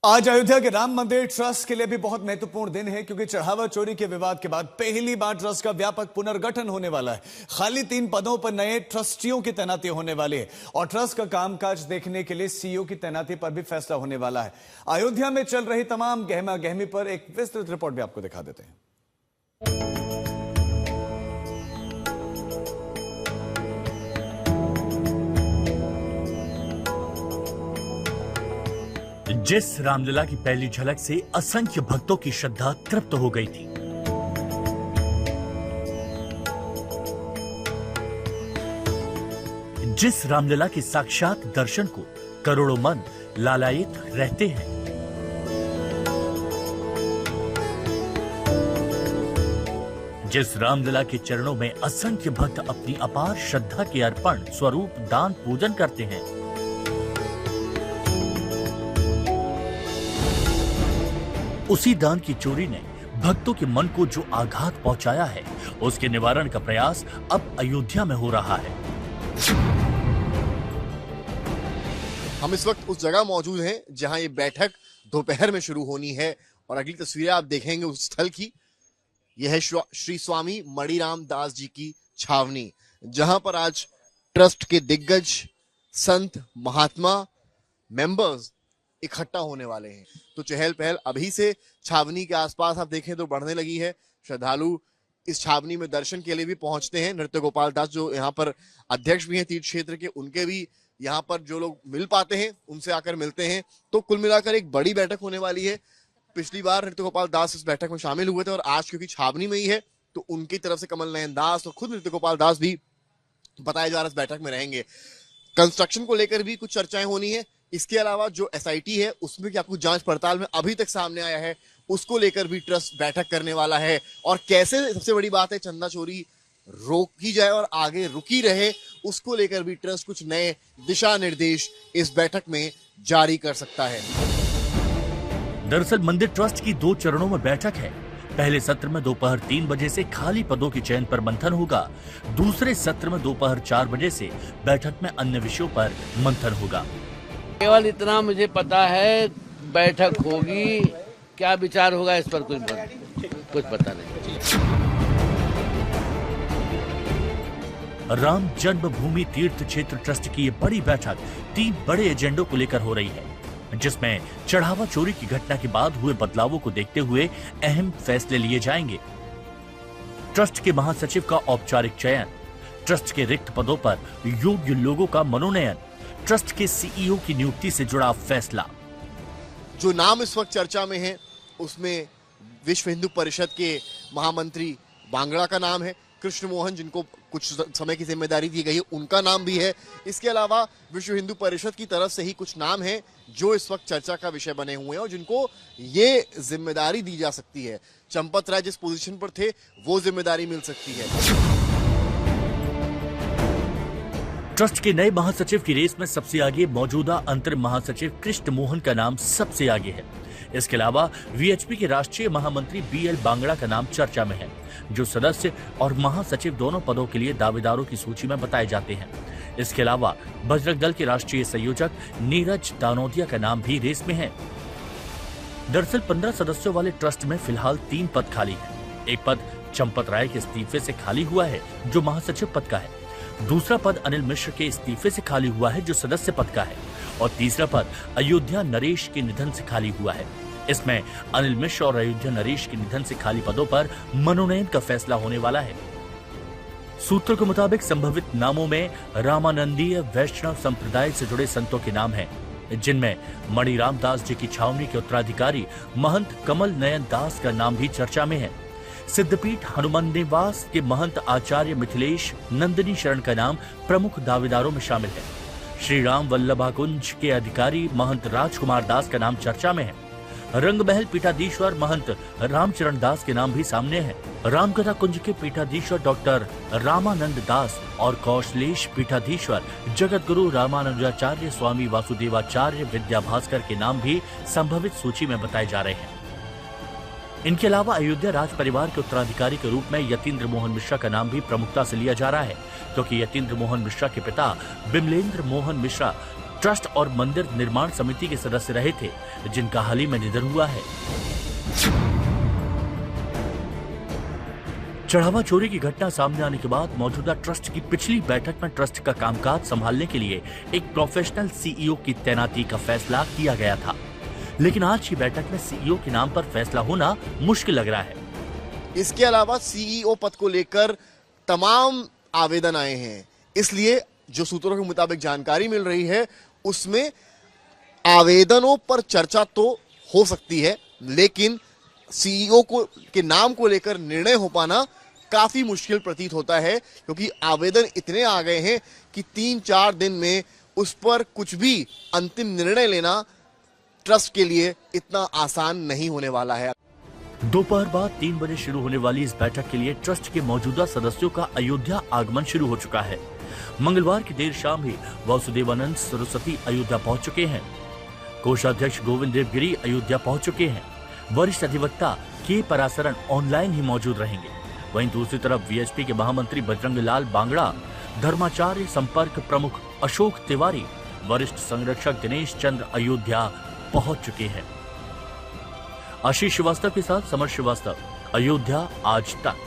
आज अयोध्या के राम मंदिर ट्रस्ट के लिए भी बहुत महत्वपूर्ण दिन है, क्योंकि चढ़ावा चोरी के विवाद के बाद पहली बार ट्रस्ट का व्यापक पुनर्गठन होने वाला है। खाली 3 पदों पर नए ट्रस्टियों की तैनाती होने वाली है और ट्रस्ट का कामकाज देखने के लिए सीईओ की तैनाती पर भी फैसला होने वाला है। अयोध्या में चल रही तमाम गहमा गहमी पर एक विस्तृत रिपोर्ट भी आपको दिखा देते हैं। जिस रामलीला की पहली झलक से असंख्य भक्तों की श्रद्धा तृप्त हो गई थी, जिस रामलीला के साक्षात दर्शन को करोड़ों मन लालायित रहते हैं, जिस रामलीला के चरणों में असंख्य भक्त अपनी अपार श्रद्धा के अर्पण स्वरूप दान पूजन करते हैं, उसी दान की चोरी ने भक्तों के मन को जो आघात पहुंचाया है, उसके निवारण का प्रयास अब अयोध्या में हो रहा है। हम इस वक्त उस जगह मौजूद हैं जहां ये बैठक दोपहर में शुरू होनी है और अगली तस्वीरें आप देखेंगे उस स्थल की। यह है श्री स्वामी मणिराम दास जी की छावनी, जहां पर आज ट्रस्ट के दिग्गज संत महात्मा मेंबर्स इकट्ठा होने वाले हैं। तो चहल पहल अभी से छावनी के आसपास आप देखें तो बढ़ने लगी है। श्रद्धालु इस छावनी में दर्शन के लिए भी पहुंचते हैं। नृत्य गोपाल दास जो यहाँ पर अध्यक्ष भी हैं तीर्थ क्षेत्र के, उनके भी यहाँ पर जो लोग मिल पाते हैं उनसे आकर मिलते हैं। तो कुल मिलाकर एक बड़ी बैठक होने वाली है। पिछली बार नृत्य गोपाल दास इस बैठक में शामिल हुए थे और आज क्योंकि छावनी में ही है तो उनकी तरफ से कमल नयन दास और खुद नृत्य गोपाल दास भी बताया जा रहा इस बैठक में रहेंगे। कंस्ट्रक्शन को लेकर भी कुछ चर्चाएं होनी है। इसके अलावा जो एसआईटी है उसमें क्या कुछ जांच पड़ताल में अभी तक सामने आया है, उसको लेकर भी ट्रस्ट बैठक करने वाला है। और कैसे, सबसे बड़ी बात है, चंदा चोरी रोकी जाए और आगे रुकी रहे, उसको लेकर भी ट्रस्ट कुछ नए दिशा निर्देश इस बैठक में जारी कर सकता है। दरअसल मंदिर ट्रस्ट की 2 चरणों में बैठक है। पहले सत्र में दोपहर 3 बजे से खाली पदों के चयन पर मंथन होगा। दूसरे सत्र में दोपहर 4 बजे से बैठक में अन्य विषयों पर मंथन होगा। केवल इतना मुझे पता है, बैठक होगी, क्या विचार होगा इस पर कुछ पता नहीं। राम जन्मभूमि तीर्थ क्षेत्र ट्रस्ट की ये बड़ी बैठक 3 बड़े एजेंडों को लेकर हो रही है, जिसमें चढ़ावा चोरी की घटना के बाद हुए बदलावों को देखते हुए अहम फैसले लिए जाएंगे। ट्रस्ट के महासचिव का औपचारिक चयन, ट्रस्ट के रिक्त पदों पर योग्य लोगों का मनोनयन, ट्रस्ट के सीईओ की नियुक्ति से जुड़ा फैसला। जो नाम इस वक्त चर्चा में है उसमें विश्व हिंदू परिषद के महामंत्री बांगड़ा का नाम है। कृष्ण मोहन, जिनको कुछ समय की जिम्मेदारी दी गई है, उनका नाम भी है। इसके अलावा विश्व हिंदू परिषद की तरफ से ही कुछ नाम हैं जो इस वक्त चर्चा का विषय बने हुए हैं और जिनको ये जिम्मेदारी दी जा सकती है। चंपत राय जिस पोजीशन पर थे वो जिम्मेदारी मिल सकती है। ट्रस्ट के नए महासचिव की रेस में सबसे आगे मौजूदा अंतरिम महासचिव कृष्ण मोहन का नाम सबसे आगे है। इसके अलावा वीएचपी के राष्ट्रीय महामंत्री बीएल बांगड़ा का नाम चर्चा में है, जो सदस्य और महासचिव दोनों पदों के लिए दावेदारों की सूची में बताए जाते हैं। इसके अलावा बजरंग दल के राष्ट्रीय संयोजक नीरज दानोदिया का नाम भी रेस में है। दरअसल 15 सदस्यों वाले ट्रस्ट में फिलहाल 3 पद खाली है। एक पद चंपत राय के इस्तीफे से खाली हुआ है, जो महासचिव पद का है। दूसरा पद अनिल मिश्र के इस्तीफे से खाली हुआ है, जो सदस्य पद का है। और तीसरा पद अयोध्या नरेश के निधन से खाली हुआ है। इसमें अनिल मिश्र और अयोध्या नरेश के निधन से खाली पदों पर मनोनयन का फैसला होने वाला है। सूत्रों के मुताबिक संभावित नामों में रामानंदीय वैष्णव संप्रदाय से जुड़े संतों के नाम हैं, जिनमें मणिराम दास जी की छावनी के उत्तराधिकारी महंत कमल नयन दास का नाम भी चर्चा में है। सिद्धपीठ हनुमान निवास के महंत आचार्य मिथिलेश नंदिनी शरण का नाम प्रमुख दावेदारों में शामिल है। श्री राम वल्लभाकुंज के अधिकारी महंत राजकुमार दास का नाम चर्चा में है। रंगमहल पीठाधीश्वर महंत रामचरण दास के नाम भी सामने है। रामकथा कुंज के पीठाधीश्वर डॉक्टर रामानंद दास और कौशलेश पीठाधीश्वर जगत गुरु रामानुजाचार्य स्वामी वासुदेवाचार्य विद्याभास्कर के नाम भी संभावित सूची में बताए जा रहे हैं। इनके अलावा अयोध्या राज परिवार के उत्तराधिकारी के रूप में यतीन्द्र मोहन मिश्रा का नाम भी प्रमुखता से लिया जा रहा है, क्योंकि यतीन्द्र मोहन मिश्रा के पिता बिमलेंद्र मोहन मिश्रा ट्रस्ट और मंदिर निर्माण समिति के सदस्य रहे थे, जिनका हाल ही में निधन हुआ है। चढ़ावा चोरी की घटना सामने आने के बाद मौजूदा ट्रस्ट की पिछली बैठक में ट्रस्ट का कामकाज संभालने के लिए एक प्रोफेशनल सीईओ की तैनाती का फैसला किया गया था, लेकिन आज की बैठक में सीईओ के नाम पर फैसला होना मुश्किल लग रहा है। इसके अलावा सीईओ पद को लेकर तमाम आवेदन आए हैं, इसलिए जो सूत्रों के मुताबिक जानकारी मिल रही है उसमें आवेदनों पर चर्चा तो हो सकती है, लेकिन सीईओ के नाम को लेकर निर्णय हो पाना काफी मुश्किल प्रतीत होता है, क्योंकि आवेदन इतने आ गए हैं कि 3-4 दिन में उस पर कुछ भी अंतिम निर्णय लेना ट्रस्ट के लिए इतना आसान नहीं होने वाला है। दोपहर बाद 3 बजे शुरू होने वाली इस बैठक के लिए ट्रस्ट के मौजूदा सदस्यों का अयोध्या आगमन शुरू हो चुका है। मंगलवार की देर शाम ही वासुदेवानंद सरस्वती अयोध्या पहुंच चुके हैं। कोषाध्यक्ष गोविंद देवगिरी अयोध्या पहुंच चुके हैं। वरिष्ठ अधिवक्ता के परासरन ऑनलाइन ही मौजूद रहेंगे। वहीं दूसरी तरफ वीएचपी के महामंत्री बजरंग लाल बांगड़ा, धर्माचार्य संपर्क प्रमुख अशोक तिवारी, वरिष्ठ संरक्षक दिनेश चंद्र अयोध्या पहुंच चुके हैं। आशीष श्रीवास्तव के साथ समर श्रीवास्तव, अयोध्या आज तक।